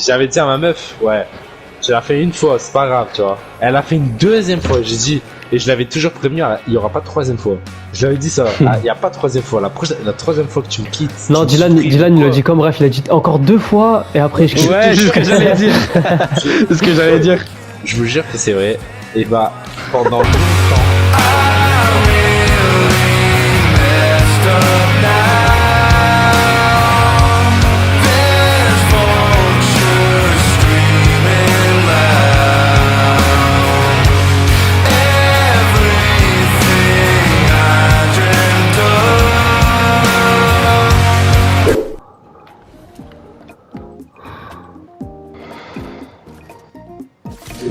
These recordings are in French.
j'avais dit à ma meuf, ouais, je l'ai fait une fois, c'est pas grave, tu vois. Elle a fait une deuxième fois, j'ai dit, et je l'avais toujours prévenu, il y aura pas de troisième fois. Je lui avais dit ça, il y a pas de troisième fois, la troisième fois que tu me quittes. Non, Dylan il le dit comme bref, il a dit encore 2 fois et après je quitte. Ouais, c'est ce que j'allais dire. C'est ce que j'allais dire. Je vous jure que c'est vrai. Et bah, pendant longtemps.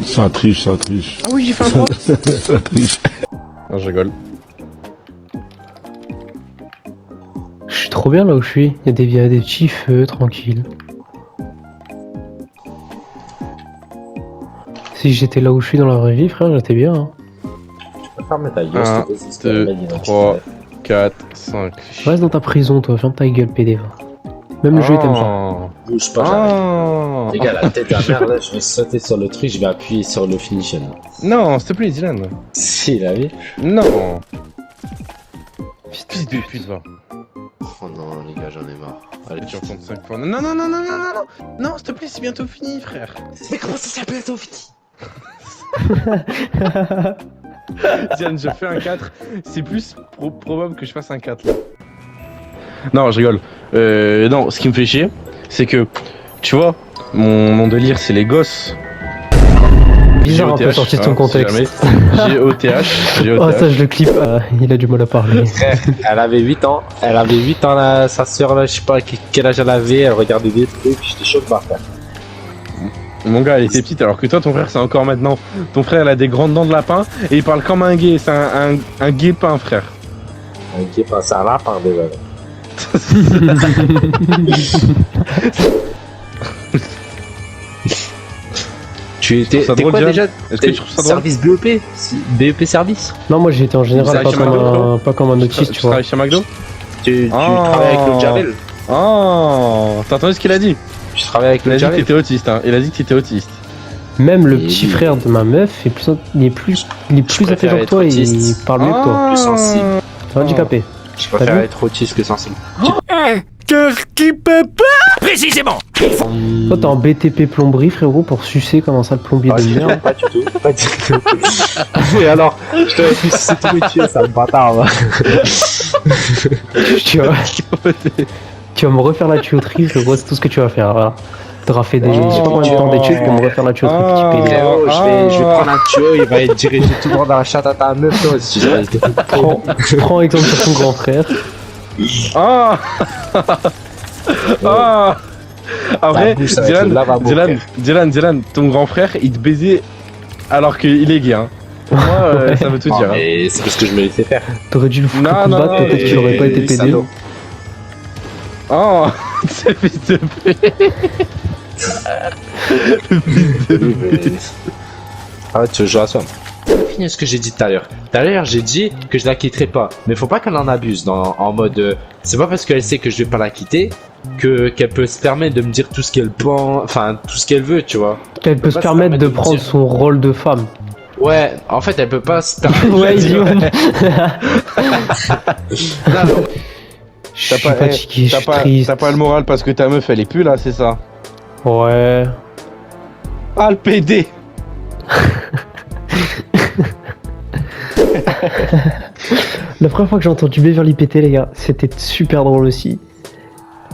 Ça triche, ça triche. Ah oui, j'ai fait un drop. Ça triche. Non, je rigole. Je suis trop bien là où je suis. Il y a des petits feux, tranquille. Si j'étais là où je suis dans la vraie vie, frère, j'étais bien. Hein. Ferme ta gueule, 1, 2, 3, 4, 5. Reste dans ta prison, toi. Ferme ta gueule, PD. Même le jeu, il t'aime pas. Bouge pas, j'arrive. Les gars, la tête de la merde, là, je vais sauter sur le truc, je vais appuyer sur le finition. Non, s'il te plaît, Dylan. Si, la vie. Non. Fils de pute, va. Oh non, les gars, j'en ai marre. Allez, Tu racontes 5 fois. Non, non, non, non, non, non, non. Non, s'il te plaît, c'est bientôt fini, frère. Mais comment ça s'appelle ton fini? Dylan, je fais un 4. C'est plus probable que je fasse un 4 là. Non, je rigole. Non, ce qui me fait chier, c'est que, tu vois, mon délire, c'est les gosses. Bizarre un peu sorti de ton contexte. GOTH. Oh, ça, je le clip. Il a du mal à parler. Frère, elle avait 8 ans. Elle avait 8 ans, là, sa soeur, là, je sais pas quel âge elle avait. Elle regardait des trucs, j'étais chaud de barre, frère. Mon gars, elle était petite, alors que toi, ton frère, c'est encore maintenant. Ton frère, il a des grandes dents de lapin et il parle comme un gay. C'est un guépin, frère. Ok, pas ça là, par déjà. Tu étais drôle, quoi Dylan? déjà? Est-ce que tu trouves ça drôle? Service BEP? BEP service? Non, moi j'étais en général Vous travaillez pas comme un autiste, Tu tu vois. travailles chez McDo? Tu Oh. travailles avec le Jamel? Oh, t'as entendu ce qu'il a dit? Tu travailles avec Il le a dit que Jamel? t'étais autiste, hein. Il a dit que t'étais autiste. Même le Et petit lui- frère de ma meuf il est plus préfère intelligent que être toi et autiste. il parle mieux que toi. Plus sensible. T'es handicapé. Je préfère vu être autiste que sensible. Qu'est-ce qui peut pas précisément? Toi t'es en BTP plomberie, frérot, pour sucer comme un sale plombier de merde. Pas du tout. Pas du tout. Et alors, je t'avais dit c'est tout métier, ça, le bâtard, va. Tu vas me refaire la tuyauterie, frérot, c'est tout ce que tu vas faire. Voilà. T'auras fait des, je sais pas combien de temps d'études pour me refaire la tuyauterie, petit pédé. Frérot, je vais prendre un tuyau, il va être dirigé tout droit dans la chatte à ta meuf, toi, si je reste. Prends exemple sur ton grand frère. Ah. Ah. Après, bouche, ça va être le lavabo, Dylan, ton grand frère, il te baisait alors qu'il est gay, hein. Pour moi, ça veut tout dire. Hein. Et c'est parce que je me laissais faire. T'aurais dû le foutre Non, coup de non, batte, non, peut-être qu'il aurait pas été pédé. salaud. Oh, c'est fils de pute. Ah ouais, tu veux jouer à soi. Fini ce que j'ai dit tout à l'heure. Tout à l'heure, j'ai dit que je la quitterai pas. Mais faut pas qu'elle en abuse en mode. C'est pas parce qu'elle sait que je vais pas la quitter qu'elle peut se permettre de me dire tout ce qu'elle pense, enfin tout ce qu'elle veut, tu vois. Elle peut se permettre de prendre son rôle de femme. Ouais, en fait, elle peut pas se permettre. Ouais, de dire. Non, je suis fatigué, je suis triste. T'as pas le moral parce que ta meuf elle est plus là, c'est ça? Ouais. Ah, le PD. La première fois que j'ai entendu Beverly péter, les gars, c'était super drôle aussi.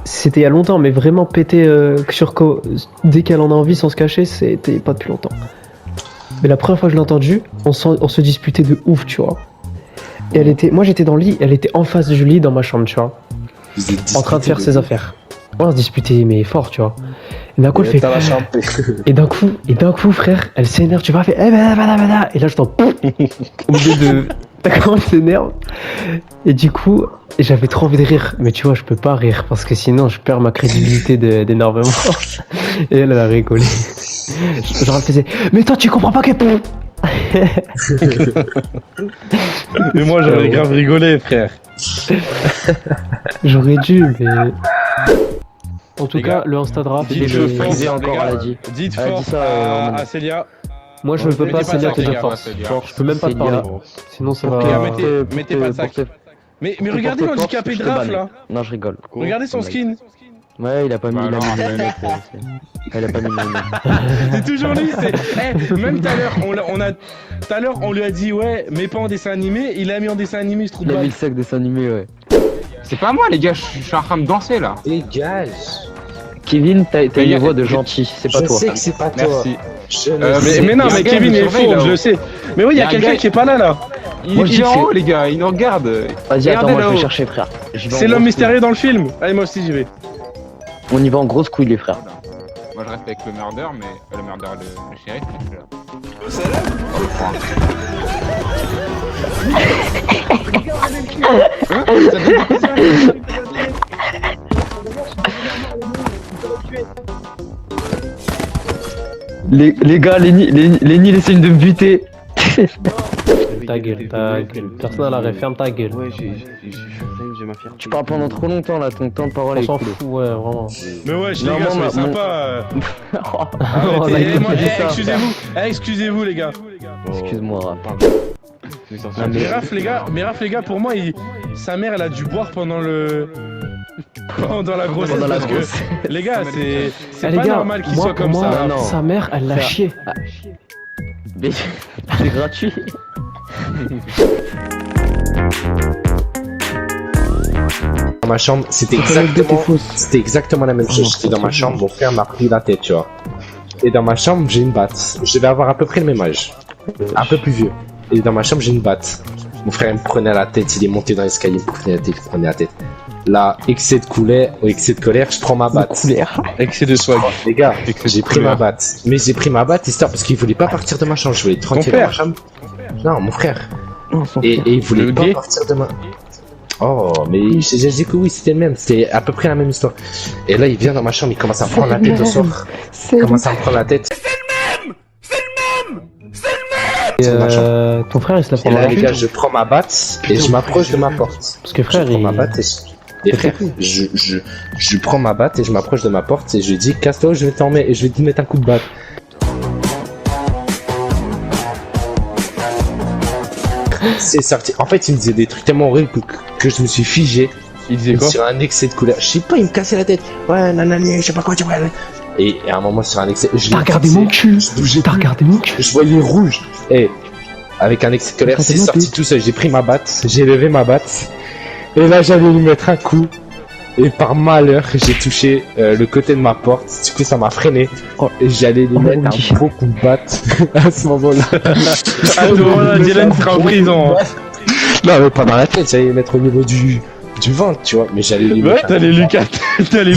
C'était il y a longtemps, mais vraiment péter dès qu'elle en a envie sans se cacher, c'était pas depuis longtemps. Mais la première fois que je l'ai entendu, on se disputait de ouf, tu vois. Et moi j'étais dans le lit, elle était en face du lit dans ma chambre, tu vois. En train de faire ses affaires. On se disputait, mais fort, tu vois. Et d'un coup, elle fait. Et d'un coup, frère, elle s'énerve, tu vois, elle fait. Eh ben, et là, je t'en. Au milieu de. T'as comment elle s'énerve. Et du coup, j'avais trop envie de rire. Mais tu vois, je peux pas rire parce que sinon, je perds ma crédibilité d'énervement. Et elle a rigolé. Genre, elle faisait. Mais toi, tu comprends pas qu'elle peut. Mais moi, j'aurais grave rigolé, frère. J'aurais dû, mais. En tout Les cas, gars, le Insta draft, dites c'est le le- force, Frisé les encore, gars. elle a dit. Dites Elle a dit force ça, à Célia. Moi, je peux Mettez pas, pas Célia, ça, te les dire gars. force. Force, Je peux même pas te Célia. parler. Sinon, ça Les gars, va. mettez pas de sac. Mais regardez l'handicapé de Raph là. Non, je rigole. Regardez son skin. Ouais, il a pas mis Bah la alors, lunettes. Il a pas mis la lunette. C'est toujours lui. Même tout à l'heure, tout à l'heure, on lui a dit ouais, mais pas en dessin animé. Il a mis en dessin animé, ce trou de Il a mis balle. le sac dessin animé, ouais. C'est pas moi, les gars, je suis en train de danser là. Dégage. Kevin, t'as Mais une voix de gentil, c'est pas Je toi. sais que c'est pas toi. Merci. Je le sais. Mais non, Il y a mais un gars Kevin qui est me surveille, faux, là-haut. je le sais. Mais oui, il y Il y a a un quelqu'un gars- qui est pas là. Il dis est que en c'est- haut, les gars, il nous regarde. Vas-y, attends, Regardez moi je vais là-haut. chercher, frère. J'y vais en C'est grosse l'homme couille. mystérieux dans le film. Allez, moi aussi j'y vais. On y va en grosse couille, les frères. Moi je reste avec le murder, mais le murder, le shérif. je suis là. Les gars, Lenny essaye de me buter. Ta gueule, ta gueule. Personne à l'arrêt, ferme ta gueule. Ouais, j'ai ma fierté. Tu parles pendant trop longtemps là, ton temps de parole On est s'en cool. fout, ouais, vraiment. Mais ouais, les Non, gars, moi, soyez mon- sympa. Oh, la gueule. Excusez-vous. Excusez-vous, les gars. Excuse-moi, Raph. Ah, mais Raph, les gars, pour moi, sa mère, elle a dû boire pendant la grossesse. Pendant la parce que, grossesse. les gars, c'est Ah, les pas gars, normal qu'il moi, soit pour comme moi, ça. non. sa mère, elle l'a Frère. chié. Mais c'est gratuit. Dans ma chambre, c'était exactement la même chose. J'étais dans ma chambre, mon frère m'a pris la tête, tu vois. Et dans ma chambre, j'ai une batte. Je devais avoir à peu près le même âge. Un peu plus vieux. Et dans ma chambre, j'ai une batte. Mon frère il me prenait la tête, il est monté dans l'escalier, il me prenait la tête. Là, excès de colère, je prends ma batte. Excès de swag. Les gars, Excès de j'ai pris colère. ma batte. Mais j'ai pris ma batte histoire parce qu'il voulait pas partir de ma chambre. Je voulais être tranquille dans ma frère chambre. Non, mon frère. Non, son Et frère. il voulait Le pas gay partir de ma... Oh, mais j'ai dit que oui, c'était le même. C'était à peu près la même histoire. Et là, il vient dans ma chambre, il commence à me prendre la tête le soir. Il commence à me prendre la tête. Et, C'est ma ton frère, il se la Et prend là, dans les la gars, cul. je prends ma batte et je m'approche de ma porte. Parce que Je frère, prends ma il. batte et frère, je prends ma batte et je m'approche de ma porte et je lui dis casse-toi, je vais et je vais te mettre un coup de batte. C'est sorti. En fait, il me disait des trucs tellement horribles que je me suis figé Il disait quoi? sur un excès de colère. Je sais pas, il me cassait la tête. Ouais, nanani, je sais pas quoi, tu vois. Et à un moment, sur un excès. Je T'as l'ai regardé fixé. mon cul. Je bougeais T'as plus. regardé mon cul. Je voyais rouge. Et avec un excès de colère, c'est Regardez-moi, sorti tout seul. J'ai pris ma batte, j'ai levé ma batte. Et là, j'allais lui mettre un coup. Et par malheur, j'ai touché le côté de ma porte. Du coup, ça m'a freiné. Et j'allais lui mettre oui. un gros coup de batte à ce moment-là. À ce moment-là, Dylan sera en prison. hein. Non, mais pas dans la tête. J'allais le mettre au niveau du ventre, tu vois. Mais j'allais lui Ouais, mettre. t'allais lui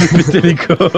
péter les côtes.